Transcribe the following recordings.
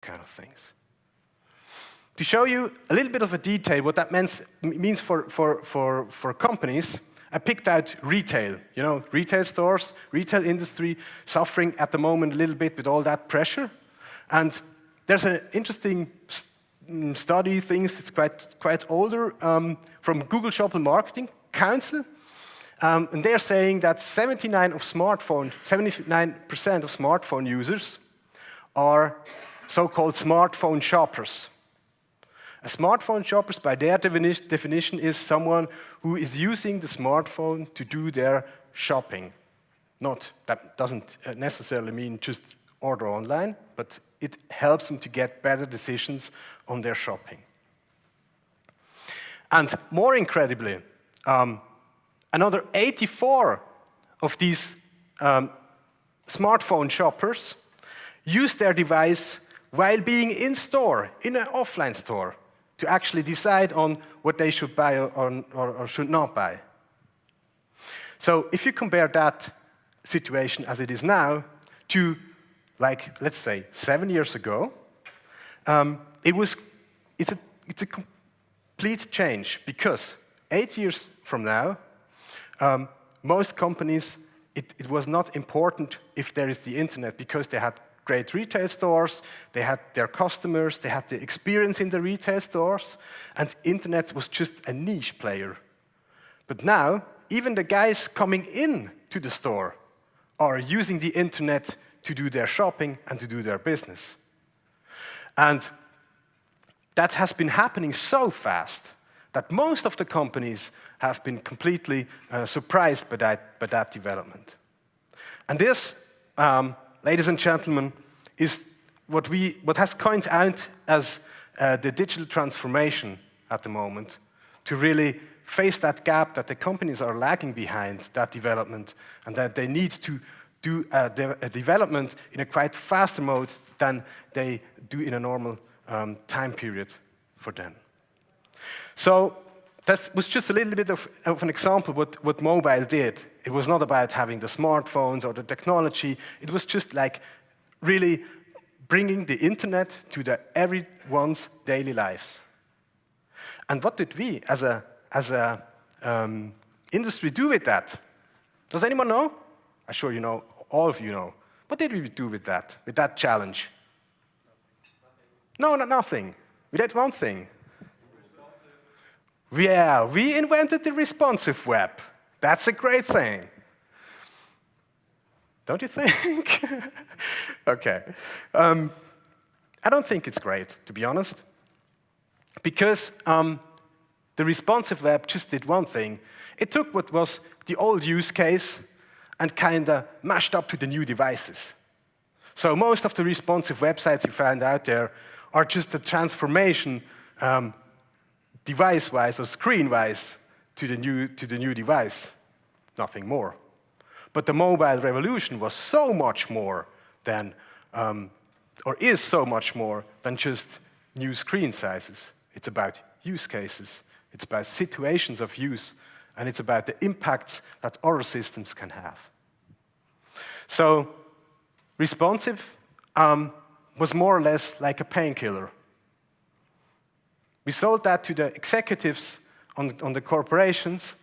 kind of things. To show you a little bit of a detail what that means for companies, I picked out retail. You know, retail stores, retail industry, suffering at the moment a little bit with all that pressure. And there's an interesting study, it's quite older, from Google Shopper Marketing Council. And they're saying that 79% of smartphone users are so-called smartphone shoppers. A smartphone shopper, by their definition, is someone who is using the smartphone to do their shopping. That doesn't necessarily mean just order online, but it helps them to get better decisions on their shopping. And more incredibly, another 84 of these smartphone shoppers use their device while being in store, in an offline store, to actually decide on what they should buy or should not buy. So if you compare that situation as it is now to, like, let's say, 7 years ago, it's a complete change, because 8 years from now, most companies, it was not important if there is the internet, because they had great retail stores, they had their customers, they had the experience in the retail stores, and internet was just a niche player. But now, even the guys coming in to the store are using the internet to do their shopping and to do their business. And that has been happening so fast that most of the companies have been completely surprised by that development. And this, ladies and gentlemen, is what has coined out as the digital transformation at the moment, to really face that gap that the companies are lagging behind that development, and that they need to do a development in a quite faster mode than they do in a normal time period for them. So that was just a little bit of an example what mobile did. It was not about having the smartphones or the technology. It was just like really bringing the internet to everyone's daily lives. And what did we, as a industry, do with that? Does anyone know? I'm sure you know. All of you know. What did we do with that challenge? No, nothing. We did one thing. Yeah, we invented the responsive web. That's a great thing. Don't you think? Okay. I don't think it's great, to be honest, because the responsive web just did one thing. It took what was the old use case and kind of mashed up to the new devices. So most of the responsive websites you find out there are just a transformation device-wise or screen-wise to the new device, nothing more. But the mobile revolution was so much more than, or is so much more than just new screen sizes. It's about use cases, it's about situations of use, and it's about the impacts that other systems can have. So responsive was more or less like a painkiller. We sold that to the executives on the corporations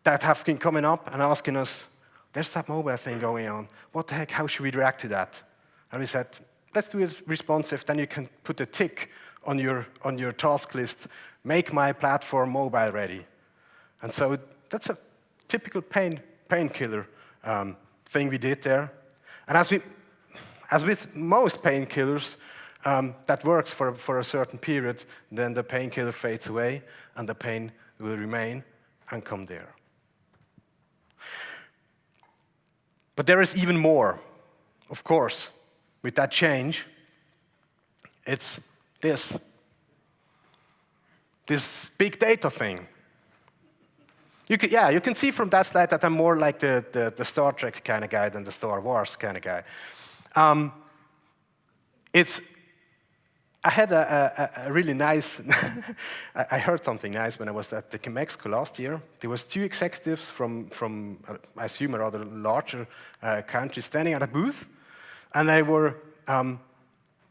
that have been coming up and asking us, there's that mobile thing going on. What the heck, how should we react to that? And we said, let's do it responsive, then you can put a tick on your task list, make my platform mobile ready. And so that's a typical painkiller thing we did there. And as with most painkillers, that works for a certain period, then the painkiller fades away, and the pain will remain and come there. But there is even more, of course, with that change. It's this big data thing. You can see from that slide that I'm more like the Star Trek kind of guy than the Star Wars kind of guy. I had a really nice, I heard something nice when I was at the Chemexco last year. There was 2 executives from I assume, a rather larger country standing at a booth, and they were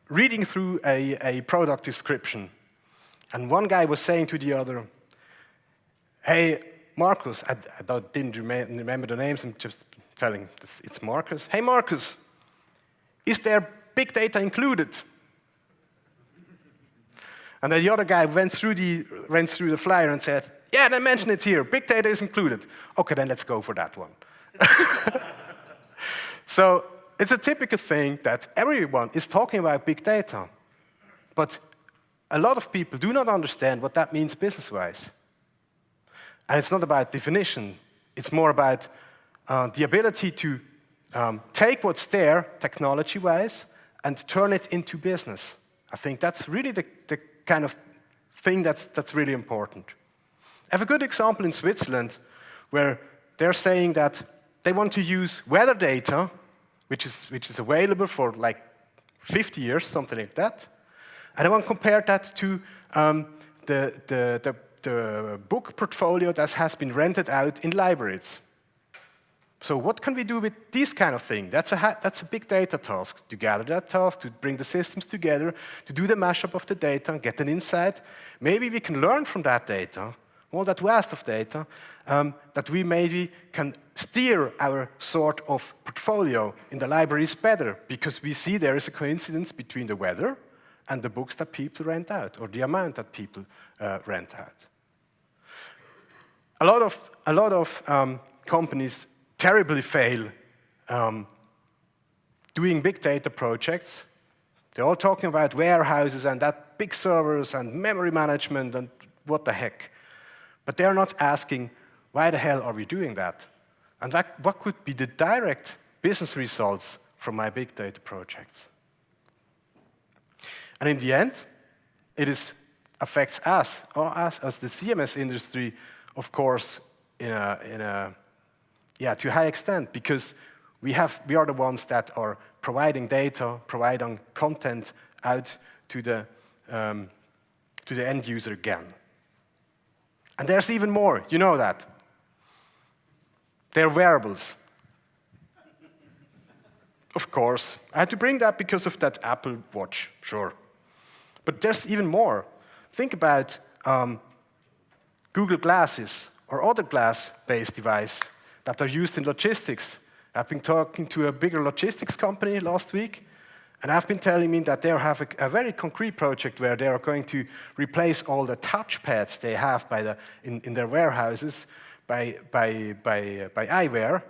reading through a product description, and one guy was saying to the other, "Hey, Marcus," I didn't remember the names, I'm just telling it's Marcus. "Hey, Marcus, is there big data included?" And then the other guy went through the flyer and said, "Yeah, they mention it here. Big data is included." Okay, then let's go for that one. So it's a typical thing that everyone is talking about big data, but a lot of people do not understand what that means business-wise. And it's not about definition. It's more about the ability to take what's there technology-wise and turn it into business. I think that's really the kind of thing that's really important. I have a good example in Switzerland where they're saying that they want to use weather data, which is available for like 50 years, something like that, and I want to compare that to the book portfolio that has been rented out in libraries. So what can we do with this kind of thing? That's a big data task, to gather that task, to bring the systems together, to do the mashup of the data, and get an insight. Maybe we can learn from that data, all that vast of data, that we maybe can steer our sort of portfolio in the libraries better, because we see there is a coincidence between the weather and the books that people rent out, or the amount that people rent out. A lot of companies terribly fail doing big data projects. They're all talking about warehouses and that big servers and memory management and what the heck. But they're not asking, why the hell are we doing that? And what could be the direct business results from my big data projects? And in the end, it affects us, or us as the CMS industry, of course, to a high extent, because we are the ones that are providing data, providing content out to the end user again. And there's even more, you know that. They're wearables. Of course, I had to bring that because of that Apple Watch, sure. But there's even more. Think about Google Glasses or other glass-based devices that are used in logistics. I've been talking to a bigger logistics company last week, and I've been telling me that they have a very concrete project where they are going to replace all the touchpads they have in their warehouses by eyewear,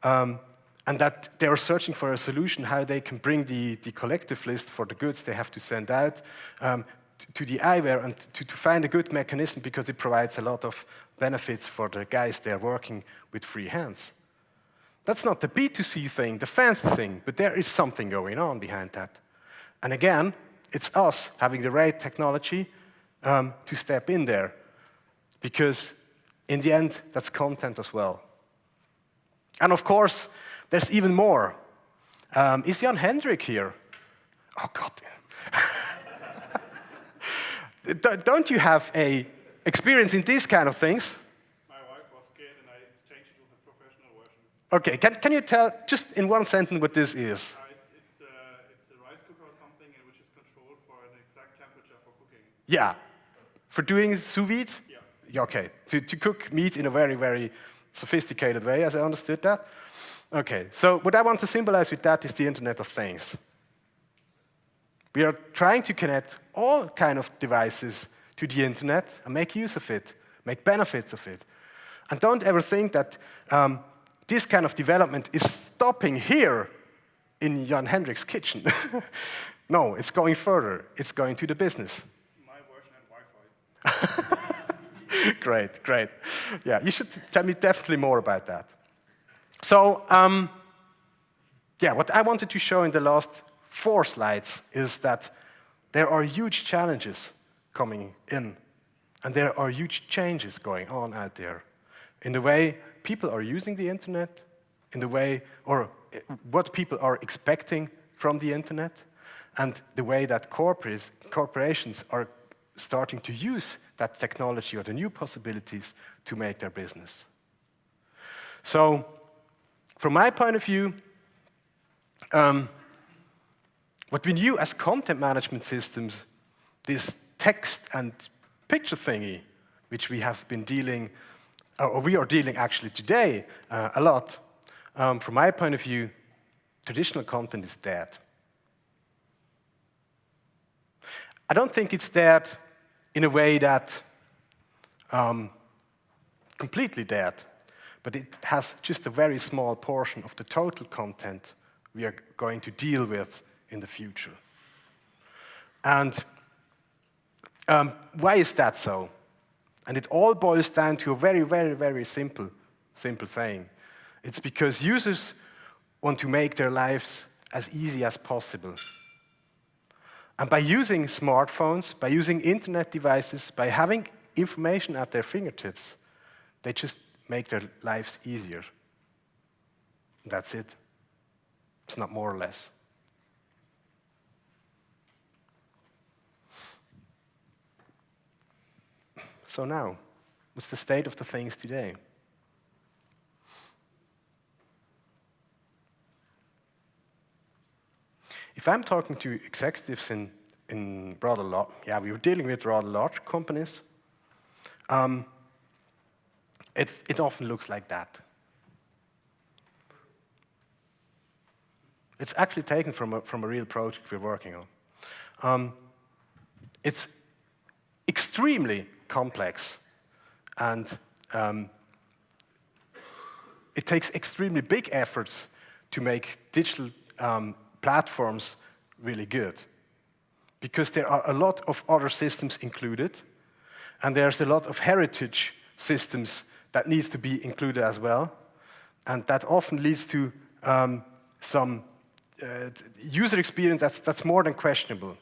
and that they are searching for a solution how they can bring the collective list for the goods they have to send out to the eyewear, and to find a good mechanism, because it provides a lot of benefits for the guys they're working with free hands. That's not the B2C thing, the fancy thing, but there is something going on behind that. And again, it's us having the right technology to step in there, because in the end, that's content as well. And of course, there's even more. Is Jan Hendrik here? Oh, God. Don't you have a experience in these kind of things? My wife was scared and I exchanged it with a professional version. Okay, can you tell just in one sentence what this is? It's a rice cooker or something which is controlled for an exact temperature for cooking. Yeah. For doing sous vide? Yeah. Okay, to cook meat in a very, very sophisticated way, as I understood that. Okay, so what I want to symbolize with that is the Internet of Things. We are trying to connect all kind of devices to the internet and make use of it, make benefits of it. And don't ever think that this kind of development is stopping here in Jan Hendrik's kitchen. No, it's going further. It's going to the business. My version had Wi-Fi. Great. Yeah, you should tell me definitely more about that. So, what I wanted to show in the last 4 slides is that there are huge challenges coming in, and there are huge changes going on out there in the way people are using the internet, in the way, or what people are expecting from the internet, and the way that corporations are starting to use that technology or the new possibilities to make their business. So, from my point of view, What we knew as content management systems, this text and picture thingy, which we have been dealing, or we are dealing actually today a lot, from my point of view, traditional content is dead. I don't think it's dead in a way that completely dead, but it has just a very small portion of the total content we are going to deal with in the future. And why is that so? And it all boils down to a very, very, very simple thing. It's because users want to make their lives as easy as possible. And by using smartphones, by using internet devices, by having information at their fingertips, they just make their lives easier. That's it. It's not more or less. So now, what's the state of the things today? If I'm talking to executives in rather large, we were dealing with rather large companies, it often looks like that. It's actually taken from a real project we're working on. It's extremely complex, and it takes extremely big efforts to make digital platforms really good, because there are a lot of other systems included, and there's a lot of heritage systems that needs to be included as well, and that often leads to some user experience that's more than questionable.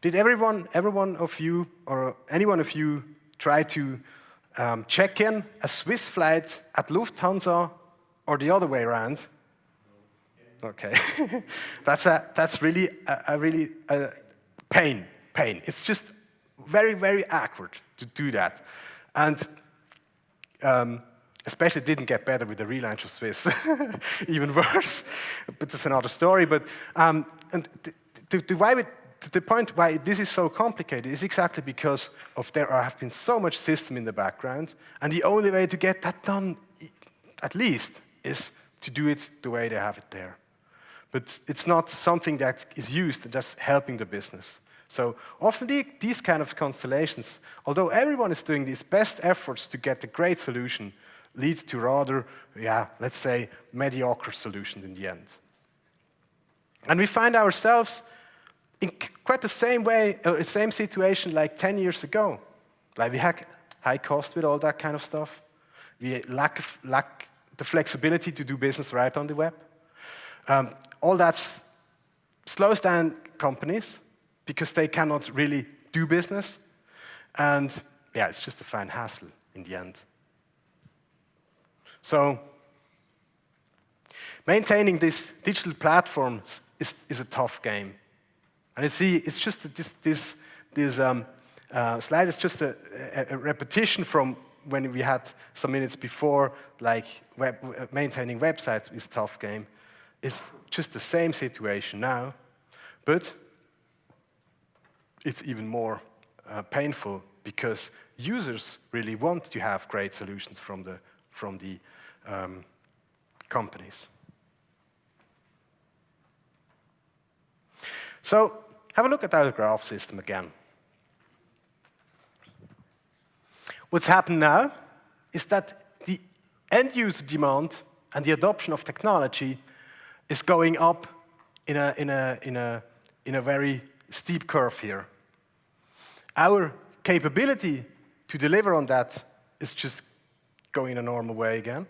Did every one of you, or any one of you, try to check in a Swiss flight at Lufthansa or the other way around? Okay, that's really a pain. It's just very, very awkward to do that, and especially didn't get better with the relaunch of Swiss, even worse. But that's another story. But and the point why this is so complicated is exactly because of there have been so much system in the background, and the only way to get that done, at least, is to do it the way they have it there. But it's not something that is used just helping the business. So often these kind of constellations, although everyone is doing these best efforts to get a great solution, leads to rather, let's say, mediocre solutions in the end. And we find ourselves in quite the same way, same situation like 10 years ago. Like we had high cost with all that kind of stuff. We lack the flexibility to do business right on the web. All that slows down companies because they cannot really do business. And it's just a fine hassle in the end. So maintaining these digital platforms is a tough game. And you see, it's just this slide is just a repetition from when we had some minutes before, like maintaining websites is a tough game. It's just the same situation now, but it's even more painful because users really want to have great solutions from the companies. So have a look at our graph system again. What's happened now is that the end user demand and the adoption of technology is going up in a very steep curve here. Our capability to deliver on that is just going a normal way again.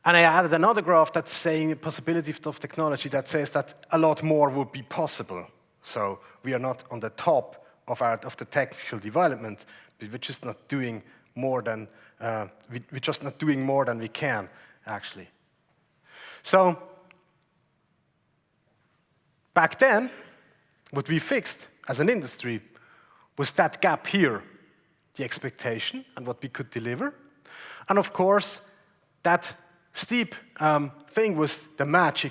And I added another graph that's saying the possibility of technology that says that a lot more would be possible. So we are not on the top of the technical development, but we're just not doing more than we can actually. So back then, what we fixed as an industry was that gap here, the expectation and what we could deliver. And of course, that steep thing was the magic